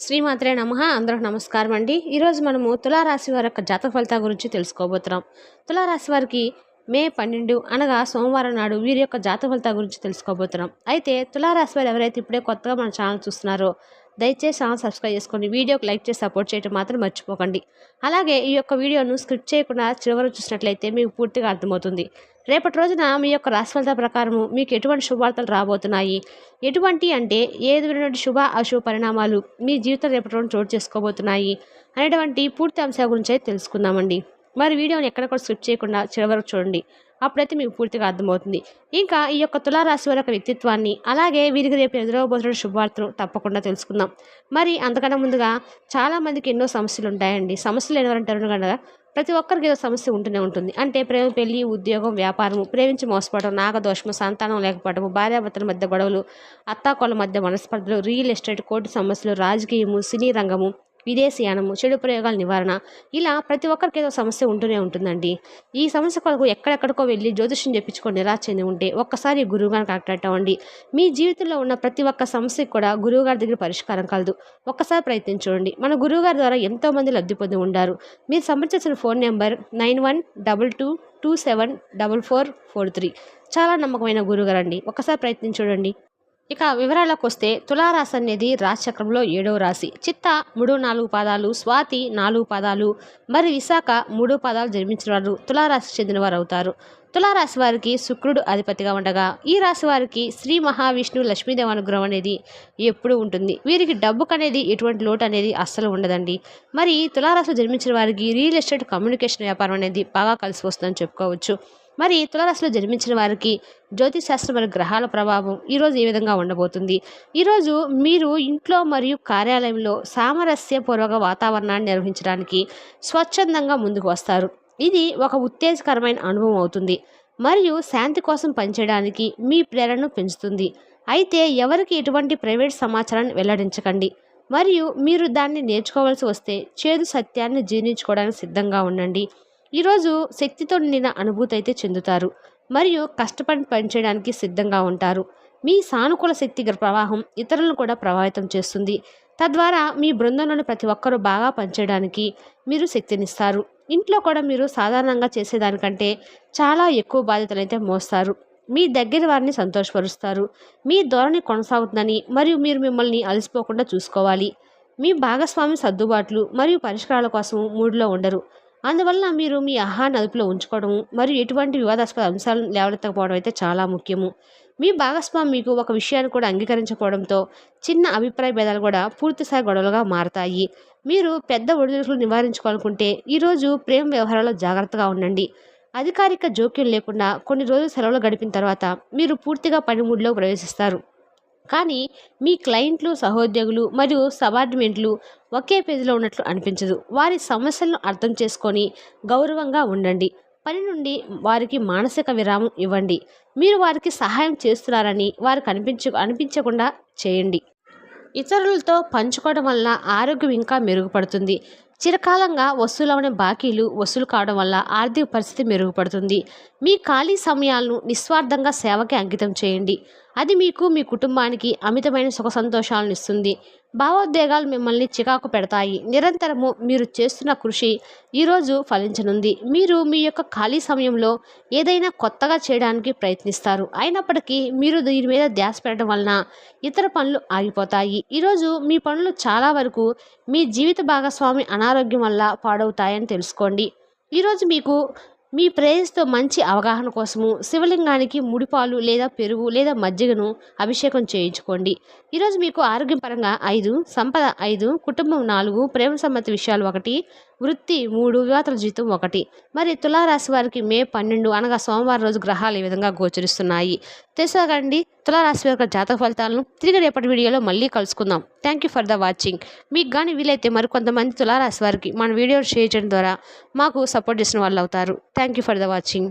శ్రీమాత్రే నమః. అందరికి నమస్కారం అండి. ఈరోజు మనము తులారాశి వారి యొక్క జాతక ఫలితాల గురించి తెలుసుకోబోతున్నాం. తులారాశి వారికి మే 12 అనగా సోమవారం నాడు వీరి యొక్క జాతక ఫలితాల గురించి తెలుసుకోబోతున్నాం. అయితే తులారాశి వారు ఎవరైతే ఇప్పుడే కొత్తగా మన ఛానల్ చూస్తున్నారో దయచేసి ఛానల్ సబ్స్క్రైబ్ చేసుకోండి. వీడియోకి లైక్ చేసి సపోర్ట్ చేయడం మాత్రం మర్చిపోకండి. అలాగే ఈ యొక్క వీడియోను స్కిప్ చేయకుండా చివరి చూసినట్లయితే మీకు పూర్తిగా అర్థమవుతుంది. రేపటి రోజున మీ యొక్క రాశి ఫలితాల ప్రకారము మీకు ఎటువంటి శుభవార్తలు రాబోతున్నాయి, ఎటువంటి అంటే ఏది వినటువంటి శుభ అశుభ పరిణామాలు మీ జీవితం రేపటి రోజున చోటు చేసుకోబోతున్నాయి అనేటువంటి పూర్తి అంశాల గురించి అయితే తెలుసుకుందామండి. మరి వీడియోని ఎక్కడ కూడా స్కిప్ చేయకుండా చివరి వరకు చూడండి. అప్పుడైతే మీకు పూర్తిగా అర్థమవుతుంది. ఇంకా ఈ యొక్క తులారాశి వారి యొక్క వ్యక్తిత్వాన్ని, అలాగే వీరికి రేపు ఎదురవబోతున్న శుభవార్తలు తప్పకుండా తెలుసుకుందాం. మరి అంతకన్నా ముందుగా చాలామందికి ఎన్నో సమస్యలు ఉంటాయండి. సమస్యలు ఎవరంటారు కదా, ప్రతి ఒక్కరికి ఏదో సమస్య ఉంటూనే ఉంటుంది. అంటే ప్రేమ, పెళ్లి, ఉద్యోగం, వ్యాపారము, ప్రేమించి మోసపోవడం, నాగదోషము, సంతానం లేకపోవడము, భార్యాభర్తల మధ్య గొడవలు, అత్తాకోళ్ళ మధ్య మనస్పర్ధలు, రియల్ ఎస్టేట్, కోర్టు సమస్యలు, రాజకీయము, సినీ రంగము, విదేశీయానము, చెడు ప్రయోగాల నివారణ, ఇలా ప్రతి ఒక్కరికి ఏదో సమస్య ఉంటూనే ఉంటుందండి. ఈ సమస్య కొరకు ఎక్కడెక్కడికో వెళ్ళి జ్యోతిష్యం చెప్పించుకొని నిరాశ చెంది ఉంటే ఒక్కసారి గురువుగారిని కాంటాక్ట్ అవ్వండి. మీ జీవితంలో ఉన్న ప్రతి ఒక్క సమస్యకు కూడా గురువుగారి దగ్గర పరిష్కారం కలదు. ఒక్కసారి ప్రయత్నించండి. మన గురువుగారి ద్వారా ఎంతోమంది లబ్ధి పొంది ఉంటారు. మీరు సంప్రదించిన ఫోన్ నెంబర్ 9122274443. చాలా నమ్మకమైన గురువుగారు అండి. ఒక్కసారి ప్రయత్నించండి. ఇక వివరాలకు వస్తే తులారాశి అనేది రాశి చక్రంలో 7వ రాశి. చిత్త 3-4 పాదాలు, స్వాతి 4 పాదాలు, మరి విశాఖ 3 పాదాలు జన్మించిన వారు తులారాశికి చెందిన వారు అవుతారు. తులారాశి వారికి శుక్రుడు అధిపతిగా ఉండగా ఈ రాశి వారికి శ్రీ మహావిష్ణు లక్ష్మీదేవి అనుగ్రహం అనేది ఎప్పుడూ ఉంటుంది. వీరికి డబ్బుకు అనేది ఎటువంటి లోటు అనేది అస్సలు ఉండదండి. మరి తులారాశిలో జన్మించిన వారికి రియల్ ఎస్టేట్, కమ్యూనికేషన్ వ్యాపారం అనేది బాగా కలిసి వస్తుందని చెప్పుకోవచ్చు. మరి తులారాశిలో జన్మించిన వారికి జ్యోతిశాస్త్రం మరియు గ్రహాల ప్రభావం ఈరోజు ఏ విధంగా ఉండబోతుంది. ఈరోజు మీరు ఇంట్లో మరియు కార్యాలయంలో సామరస్యపూర్వక వాతావరణాన్ని నిర్వహించడానికి స్వచ్ఛందంగా ముందుకు వస్తారు. ఇది ఒక ఉత్తేజకరమైన అనుభవం అవుతుంది మరియు శాంతి కోసం పనిచేయడానికి మీ ప్రేరణను పెంచుతుంది. అయితే ఎవరికి ఎటువంటి ప్రైవేట్ సమాచారాన్ని వెల్లడించకండి మరియు మీరు దాన్ని నేర్చుకోవాల్సి వస్తే చేదు సత్యాన్ని జీర్ణించుకోవడానికి సిద్ధంగా ఉండండి. ఈరోజు శక్తితో నిండిన అనుభూతి అయితే చెందుతారు మరియు కష్టపడి పనిచేయడానికి సిద్ధంగా ఉంటారు. మీ సానుకూల శక్తి ప్రవాహం ఇతరులను కూడా ప్రభావితం చేస్తుంది. తద్వారా మీ బృందంలోని ప్రతి ఒక్కరూ బాగా పనిచేయడానికి మీరు శక్తినిస్తారు. ఇంట్లో కూడా మీరు సాధారణంగా చేసేదానికంటే చాలా ఎక్కువ బాధ్యతలు అయితే మోస్తారు. మీ దగ్గర వారిని సంతోషపరుస్తారు. మీ ధోరణి కొనసాగుతుందని మరియు మీరు మిమ్మల్ని అలసిపోకుండా చూసుకోవాలి. మీ భాగస్వామి సర్దుబాట్లు మరియు పరిష్కారాల కోసం మూడ్లో ఉండరు. అందువల్ల మీరు మీ ఆహారాన్ని అదుపులో ఉంచుకోవడం మరియు ఎటువంటి వివాదాస్పద అంశాలను లేవనెత్తకపోవడం అయితే చాలా ముఖ్యము. మీ భాగస్వామి మీకు ఒక విషయాన్ని కూడా అంగీకరించకపోవడంతో చిన్న అభిప్రాయ భేదాలు కూడా పూర్తిస్థాయి గొడవలుగా మారతాయి. మీరు పెద్ద ఒడిదుడుకులు నివారించుకోవాలనుకుంటే ఈరోజు ప్రేమ వ్యవహారాల్లో జాగ్రత్తగా ఉండండి. అధికారిక జోక్యం లేకుండా కొన్ని రోజులు సెలవులు గడిపిన తర్వాత మీరు పూర్తిగా పనిముడిలో ప్రవేశిస్తారు. కానీ మీ క్లయింట్లు, సహోద్యోగులు మరియు సబార్డినేట్లు ఒకే పేజీలో ఉన్నట్లు అనిపించదు. వారి సమస్యలను అర్థం చేసుకొని గౌరవంగా ఉండండి. పని నుండి వారికి మానసిక విరామం ఇవ్వండి. మీరు వారికి సహాయం చేస్తున్నారని వారికి అనిపించకుండా చేయండి. ఇతరులతో పంచుకోవడం వల్ల ఆరోగ్యం ఇంకా మెరుగుపడుతుంది. చిరకాలంగా వసూలవని బాకీలు వసూలు కావడం వల్ల ఆర్థిక పరిస్థితి మెరుగుపడుతుంది. మీ ఖాళీ సమయాలను నిస్వార్థంగా సేవకి అంకితం చేయండి. అది మీకు, మీ కుటుంబానికి అమితమైన సుఖ సంతోషాలను ఇస్తుంది. భావోద్వేగాలు మిమ్మల్ని చికాకు పెడతాయి. నిరంతరము మీరు చేస్తున్న కృషి ఈరోజు ఫలించనుంది. మీరు మీ యొక్క ఖాళీ సమయంలో ఏదైనా కొత్తగా చేయడానికి ప్రయత్నిస్తారు. అయినప్పటికీ మీరు దీని మీద ధ్యాస పెట్టడం వలన ఇతర పనులు ఆగిపోతాయి. ఈరోజు మీ పనులు చాలా వరకు మీ జీవిత భాగస్వామి అనారోగ్యం వల్ల పాడవుతాయని తెలుసుకోండి. ఈరోజు మీకు మీ ప్రేయస్తో మంచి అవగాహన కోసము శివలింగానికి ముడిపాలు లేదా పెరుగు లేదా మజ్జిగను అభిషేకం చేయించుకోండి. ఈరోజు మీకు ఆరోగ్యపరంగా 5, సంపద 5, కుటుంబం 4, ప్రేమ సంబంధ విషయాలు 1, వృత్తి 3, వివాహాల జీవితం 1. మరి తులారాశి వారికి మే 12 అనగా సోమవారం రోజు గ్రహాలు ఈ విధంగా గోచరిస్తున్నాయి. తెలుసాకండి తులారాశి వారి జాతక ఫలితాలను తిరిగి రేపటి వీడియోలో మళ్ళీ కలుసుకుందాం. Thank you for the watching. మీకు కానీ వీలైతే మరికొంతమంది తులారాశి వారికి మన వీడియో షేర్ చేయడం ద్వారా మాకు సపోర్ట్ చేసిన వాళ్ళు అవుతారు. Thank you for the watching.